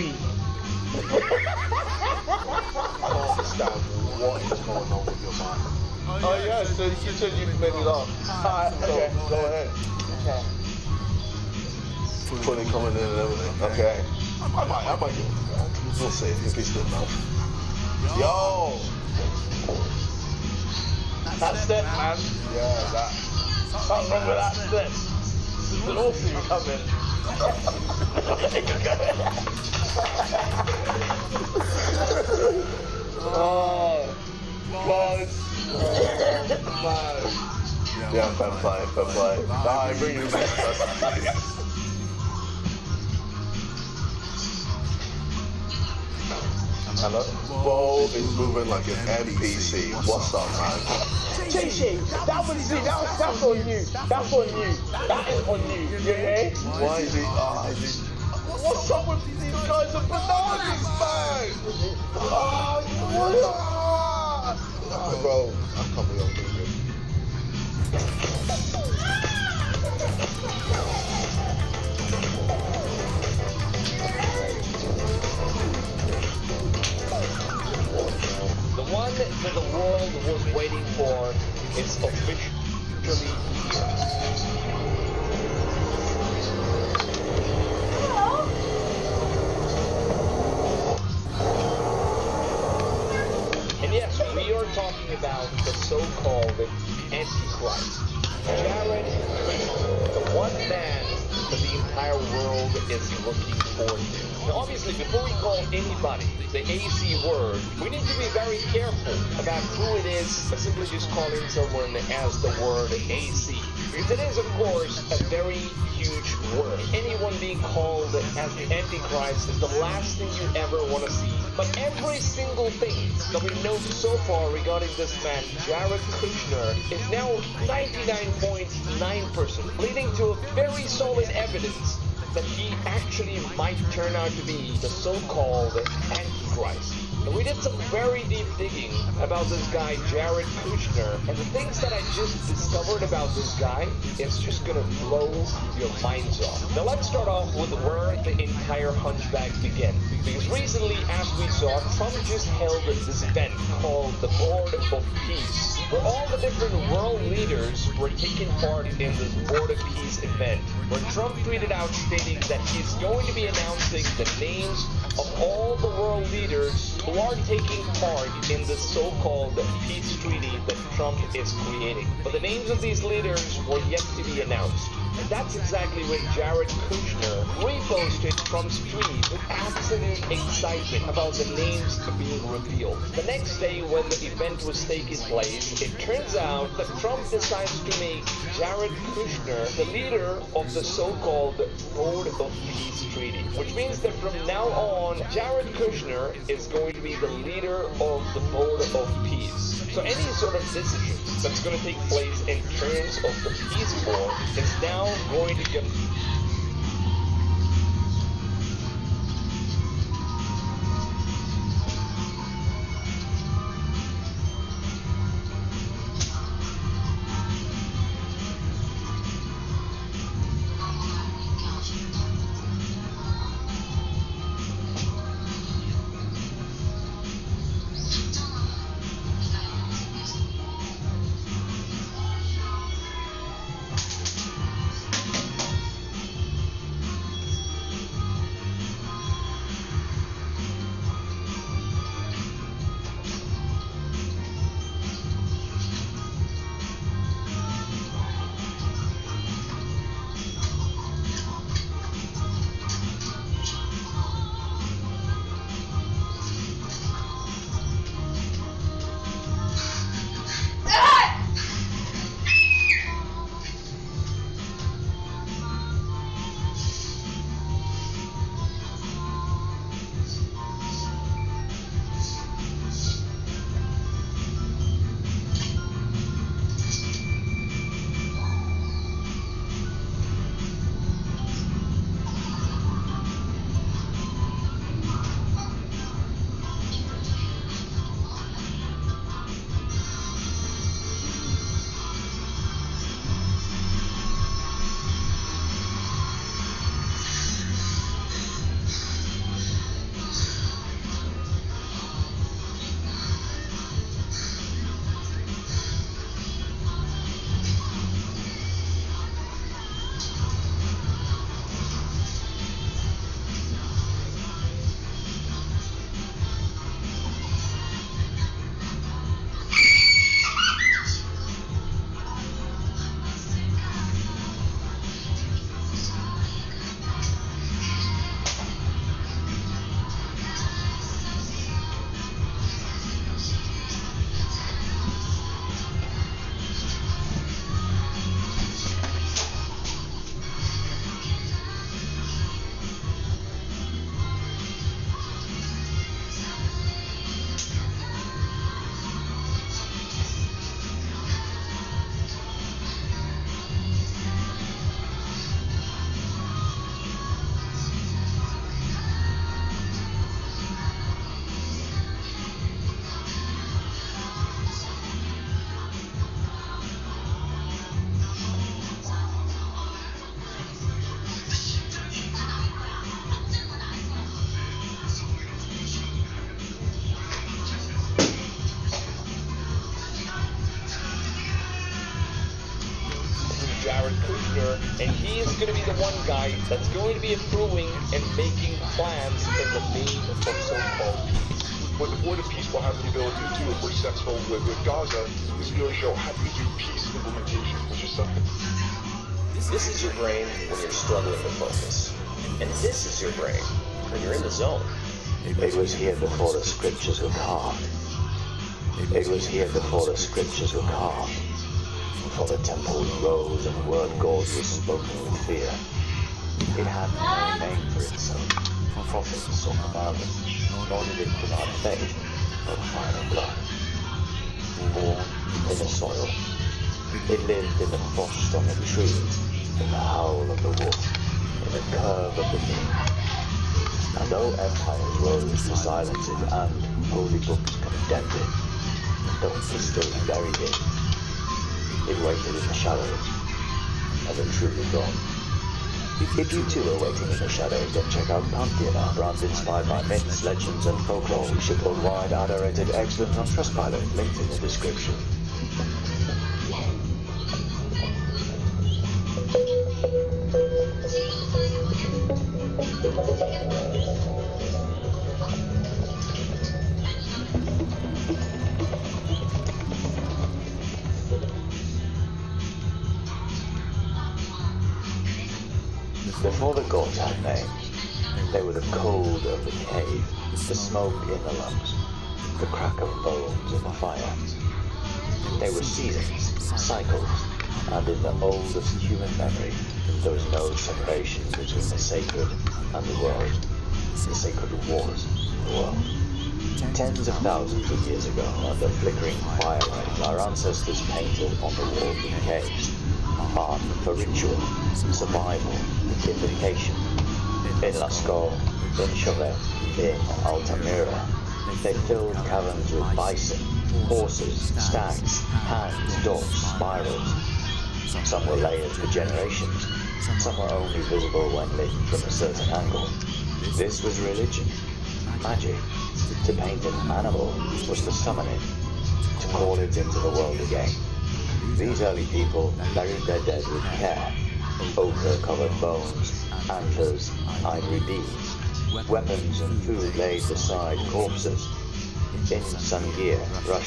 can't understand what is going on with your mind. Oh yeah, so you said you made me laugh. Alright, okay, go ahead. Okay. Fully coming in and everything. Okay. I might do it. We'll see if he's good enough. Yo! That step, man. Yeah, that. Something wrong with that step. There's an awesome coming. Oh, God. Man. Yeah, fair play. Nah, bring you the next person, please. Hello? Bo is moving like an NPC. What's up, man? JC, that's on you. That's on you. That is on you. You okay? Why is he? What's up with these guys and bananas, man? Bro, I can't believe I'm doing this. The one that the world was waiting for is officially here. And yes, we are talking about the so-called Antichrist. Jared Kushner, the one man that the entire world is looking forward to. Now obviously, before we call anybody the AC word, we need to be very careful about who it is simply just calling someone as the word AC. Because it is, of course, a very huge word. Anyone being called as the Antichrist is the last thing you ever want to see. But every single thing that we know so far regarding this man, Jared Kushner, is now 99.9%, leading to a very solid evidence that he actually might turn out to be the so-called Antichrist. And we did some very deep digging about this guy, Jared Kushner, and the things that I just discovered about this guy is just gonna blow your minds off. Now let's start off with where the entire hunchback began. Because recently, as we saw, Trump just held this event called the Board of Peace, where all the different world leaders were taking part in this Board of Peace event, where Trump tweeted out stating that he's going to be announcing the names of all the world leaders who are taking part in the so-called peace treaty that Trump is creating. But the names of these leaders were yet to be announced. And that's exactly when Jared Kushner reposted Trump's tweet with absolute excitement about the names being revealed. The next day when the event was taking place, it turns out that Trump decides to make Jared Kushner the leader of the so-called Board of Peace Treaty. Which means that from now on, Jared Kushner is going to be the leader of the Board of Peace. So any sort of decision that's going to take place in terms of the peace board is now going to get is going to be the one guy that's going to be accruing and making plans in the name of so-called peace. What the peace will have the ability to do if we're successful with Gaza is really show how do we do peace implementation, which is something. This is your brain when you're struggling to focus. And this is your brain when you're in the zone. It was here before the scriptures were carved. It was here before the scriptures were carved. Before the temples rose and the word God was spoken with fear. It had no name for itself, prophets or commanders, nor did it provide faith, but fire and blood. Born in the soil, it lived in the frost on the trees, in the howl of the wolf, in the curve of the moon. And though empires rose to silence it and holy books condemned it, though history buried it, it waited in the shadows, as a truly gone. If you too are waiting in the shadows, then check out Pantheon, our brand inspired by myths, legends and folklore. We ship worldwide, adorated, excellent on Trustpilot, linked in the description. Before the gods had names, they were the cold of the cave, the smoke in the lungs, the crack of bones in the fire. They were seasons, cycles, and in the oldest human memory, there was no separation between the sacred and the world. The sacred was the world. Tens of thousands of years ago, under flickering fire rays, our ancestors painted on the walls of caves, art for ritual, survival, invocation. In Lascaux, in Chauvet, in Altamira, they filled caverns with bison, horses, stags, hands, dogs, spirals. Some were layered for generations, some were only visible when lit from a certain angle. This was religion, magic. To paint an animal was to summon it, to call it into the world again. These early people buried their dead with care. Ochre-covered bones, antlers, ivory beads, weapons and food laid beside corpses. In Sangir, Russia.